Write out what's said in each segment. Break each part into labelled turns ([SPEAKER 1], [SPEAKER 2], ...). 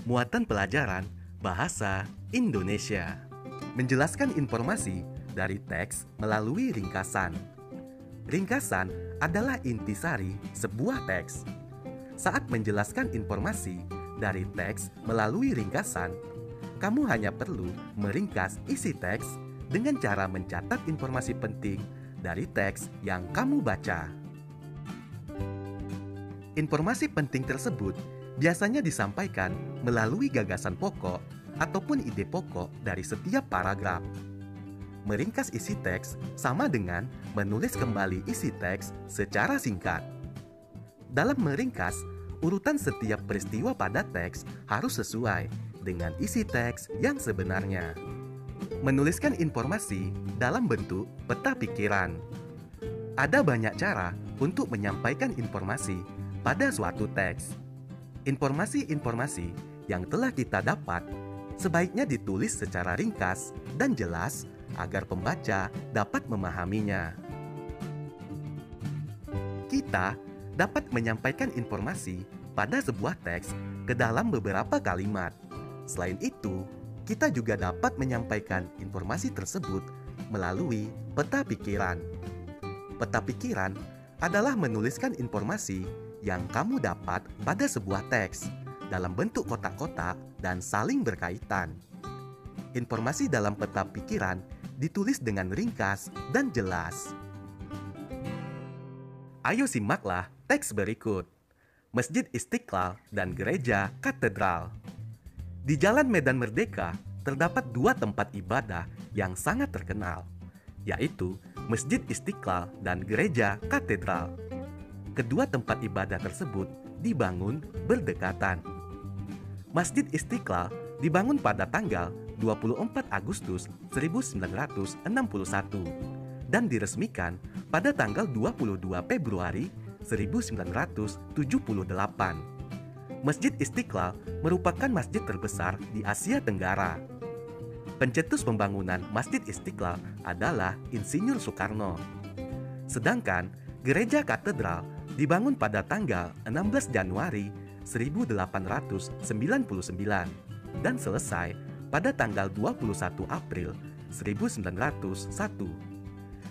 [SPEAKER 1] Muatan pelajaran Bahasa Indonesia. Menjelaskan informasi dari teks melalui ringkasan. Ringkasan adalah intisari sebuah teks. Saat menjelaskan informasi dari teks melalui ringkasan, kamu hanya perlu meringkas isi teks dengan cara mencatat informasi penting dari teks yang kamu baca. Informasi penting tersebut biasanya disampaikan melalui gagasan pokok ataupun ide pokok dari setiap paragraf. Meringkas isi teks sama dengan menulis kembali isi teks secara singkat. Dalam meringkas, urutan setiap peristiwa pada teks harus sesuai dengan isi teks yang sebenarnya. Menuliskan informasi dalam bentuk peta pikiran. Ada banyak cara untuk menyampaikan informasi pada suatu teks. Informasi-informasi yang telah kita dapat sebaiknya ditulis secara ringkas dan jelas agar pembaca dapat memahaminya. Kita dapat menyampaikan informasi pada sebuah teks ke dalam beberapa kalimat. Selain itu, kita juga dapat menyampaikan informasi tersebut melalui peta pikiran. Peta pikiran adalah menuliskan informasi yang kamu dapat pada sebuah teks dalam bentuk kotak-kotak dan saling berkaitan. Informasi dalam peta pikiran ditulis dengan ringkas dan jelas. Ayo simaklah teks berikut. Masjid Istiqlal dan Gereja Katedral. Di Jalan Medan Merdeka terdapat dua tempat ibadah yang sangat terkenal, yaitu Masjid Istiqlal dan Gereja Katedral. Kedua tempat ibadah tersebut dibangun berdekatan. Masjid Istiqlal dibangun pada tanggal 24 Agustus 1961 dan diresmikan pada tanggal 22 Februari 1978. Masjid Istiqlal merupakan masjid terbesar di Asia Tenggara. Pencetus pembangunan Masjid Istiqlal adalah Insinyur Soekarno. Sedangkan Gereja Katedral dibangun pada tanggal 16 Januari 1899 dan selesai pada tanggal 21 April 1901.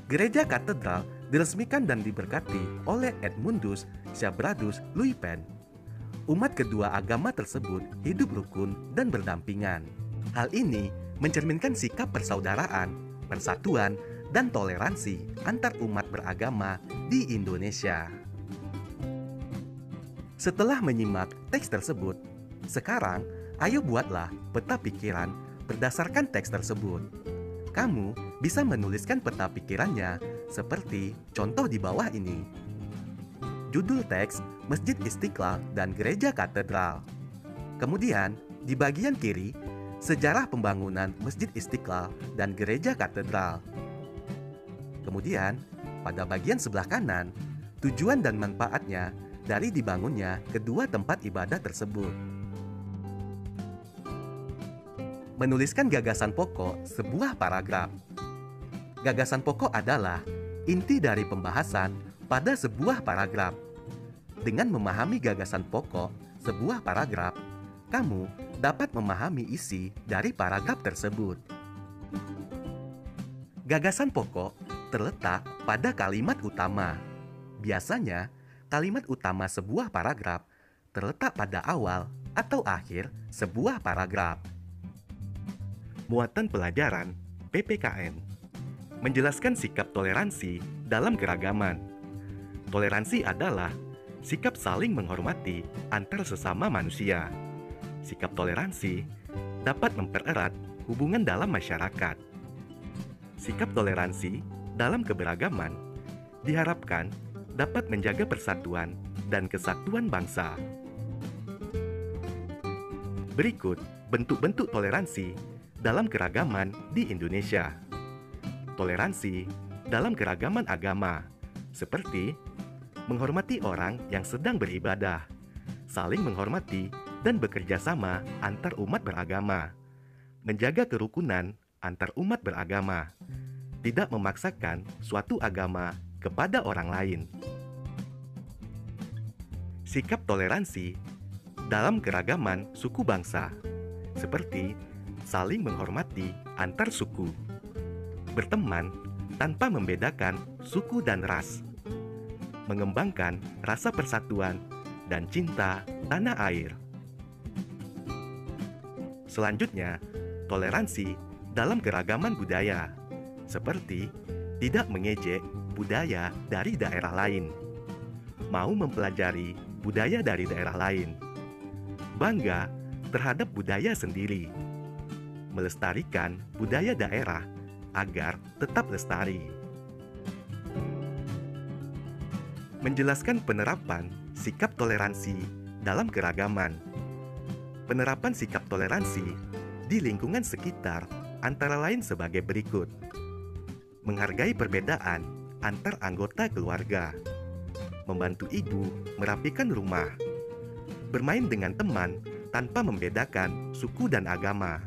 [SPEAKER 1] Gereja Katedral diresmikan dan diberkati oleh Edmundus Syabradus Luypen. Umat kedua agama tersebut hidup rukun dan berdampingan. Hal ini mencerminkan sikap persaudaraan, persatuan, dan toleransi antar umat beragama di Indonesia. Setelah menyimak teks tersebut, sekarang ayo buatlah peta pikiran berdasarkan teks tersebut. Kamu bisa menuliskan peta pikirannya seperti contoh di bawah ini. Judul teks Masjid Istiqlal dan Gereja Katedral. Kemudian di bagian kiri, sejarah pembangunan Masjid Istiqlal dan Gereja Katedral. Kemudian pada bagian sebelah kanan, tujuan dan manfaatnya dari dibangunnya kedua tempat ibadah tersebut. Menuliskan gagasan pokok sebuah paragraf. Gagasan pokok adalah inti dari pembahasan pada sebuah paragraf. Dengan memahami gagasan pokok sebuah paragraf, kamu dapat memahami isi dari paragraf tersebut. Gagasan pokok terletak pada kalimat utama. Biasanya, kalimat utama sebuah paragraf terletak pada awal atau akhir sebuah paragraf. Muatan pelajaran PPKN. Menjelaskan sikap toleransi dalam keragaman. Toleransi adalah sikap saling menghormati antar sesama manusia. Sikap toleransi dapat mempererat hubungan dalam masyarakat. Sikap toleransi dalam keberagaman diharapkan dapat menjaga persatuan dan kesatuan bangsa. Berikut bentuk-bentuk toleransi dalam keragaman di Indonesia. Toleransi dalam keragaman agama, seperti menghormati orang yang sedang beribadah, saling menghormati dan bekerja sama antar umat beragama, menjaga kerukunan antar umat beragama, tidak memaksakan suatu agama kepada orang lain. Sikap toleransi dalam keragaman suku bangsa, seperti saling menghormati antar suku, berteman tanpa membedakan suku dan ras, mengembangkan rasa persatuan dan cinta tanah air. Selanjutnya, toleransi dalam keragaman budaya, seperti tidak mengejek budaya dari daerah lain, mau mempelajari budaya dari daerah lain, bangga terhadap budaya sendiri, melestarikan budaya daerah agar tetap lestari. Menjelaskan penerapan sikap toleransi dalam keragaman. Penerapan sikap toleransi di lingkungan sekitar antara lain sebagai berikut: menghargai perbedaan antar anggota keluarga, membantu ibu merapikan rumah, bermain dengan teman tanpa membedakan suku dan agama,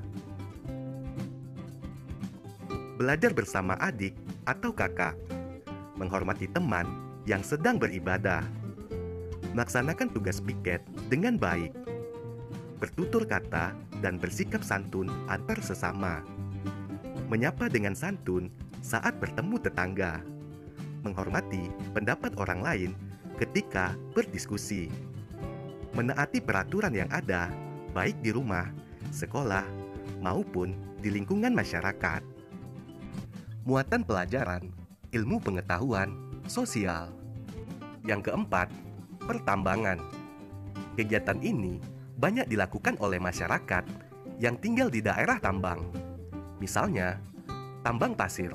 [SPEAKER 1] belajar bersama adik atau kakak, menghormati teman yang sedang beribadah, melaksanakan tugas piket dengan baik, bertutur kata dan bersikap santun antar sesama, menyapa dengan santun saat bertemu tetangga, menghormati pendapat orang lain ketika berdiskusi, menaati peraturan yang ada baik di rumah, sekolah, maupun di lingkungan masyarakat. Muatan pelajaran, ilmu pengetahuan, sosial. Yang keempat, pertambangan. Kegiatan ini banyak dilakukan oleh masyarakat yang tinggal di daerah tambang. Misalnya, tambang pasir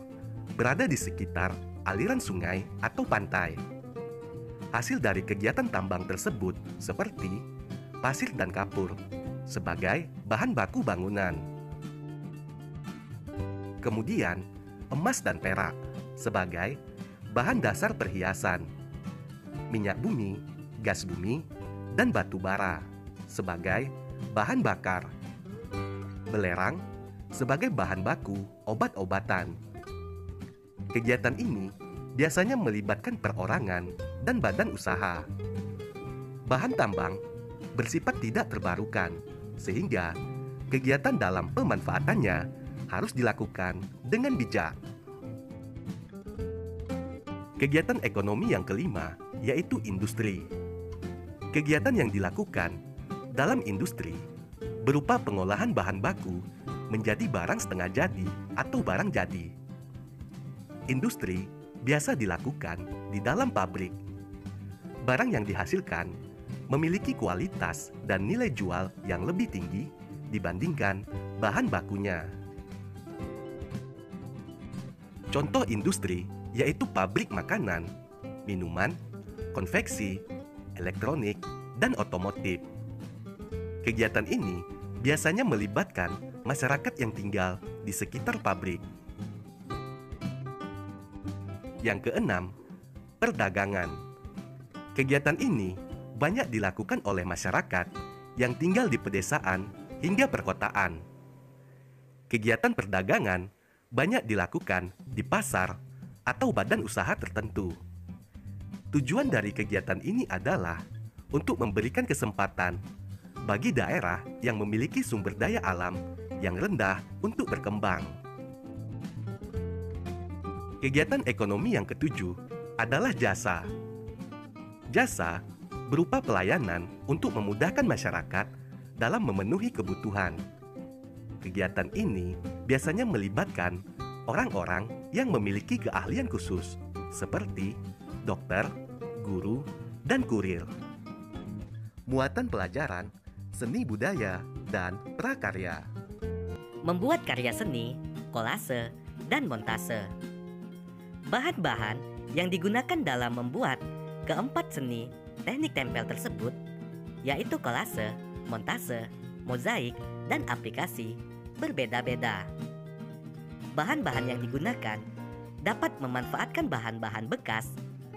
[SPEAKER 1] berada di sekitar aliran sungai atau pantai. Hasil dari kegiatan tambang tersebut seperti pasir dan kapur sebagai bahan baku bangunan. Kemudian, emas dan perak sebagai bahan dasar perhiasan, minyak bumi, gas bumi, dan batu bara sebagai bahan bakar, belerang sebagai bahan baku obat-obatan. Kegiatan ini biasanya melibatkan perorangan dan badan usaha. Bahan tambang bersifat tidak terbarukan, sehingga kegiatan dalam pemanfaatannya harus dilakukan dengan bijak. Kegiatan ekonomi yang kelima yaitu industri. Kegiatan yang dilakukan dalam industri berupa pengolahan bahan baku menjadi barang setengah jadi atau barang jadi. Industri biasa dilakukan di dalam pabrik. Barang yang dihasilkan memiliki kualitas dan nilai jual yang lebih tinggi dibandingkan bahan bakunya. Contoh industri yaitu pabrik makanan, minuman, konveksi, elektronik, dan otomotif. Kegiatan ini biasanya melibatkan masyarakat yang tinggal di sekitar pabrik. Yang keenam, perdagangan. Kegiatan ini banyak dilakukan oleh masyarakat yang tinggal di pedesaan hingga perkotaan. Kegiatan perdagangan banyak dilakukan di pasar atau badan usaha tertentu. Tujuan dari kegiatan ini adalah untuk memberikan kesempatan bagi daerah yang memiliki sumber daya alam yang rendah untuk berkembang. Kegiatan ekonomi yang ketujuh adalah jasa. Jasa berupa pelayanan untuk memudahkan masyarakat dalam memenuhi kebutuhan. Kegiatan ini biasanya melibatkan orang-orang yang memiliki keahlian khusus, seperti dokter, guru, dan kurir. Muatan pelajaran, seni budaya, dan prakarya.
[SPEAKER 2] Membuat karya seni, kolase, dan montase. Bahan-bahan yang digunakan dalam membuat keempat seni teknik tempel tersebut, yaitu kolase, montase, mozaik, dan aplikasi, berbeda-beda. Bahan-bahan yang digunakan dapat memanfaatkan bahan-bahan bekas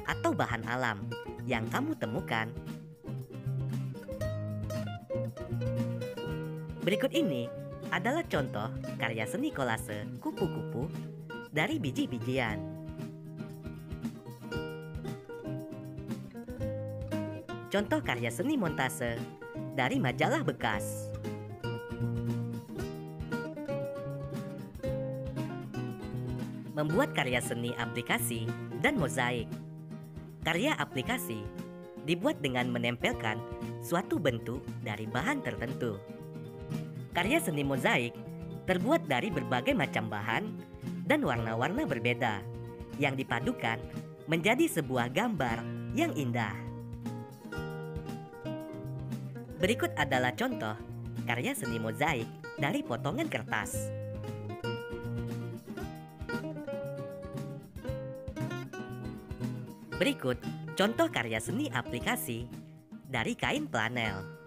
[SPEAKER 2] atau bahan alam yang kamu temukan. Berikut ini adalah contoh karya seni kolase kupu-kupu dari biji-bijian. Contoh karya seni montase dari majalah bekas. Membuat karya seni aplikasi dan mozaik. Karya aplikasi dibuat dengan menempelkan suatu bentuk dari bahan tertentu. Karya seni mozaik terbuat dari berbagai macam bahan dan warna-warna berbeda yang dipadukan menjadi sebuah gambar yang indah. Berikut adalah contoh karya seni mozaik dari potongan kertas. Berikut contoh karya seni aplikasi dari kain flanel.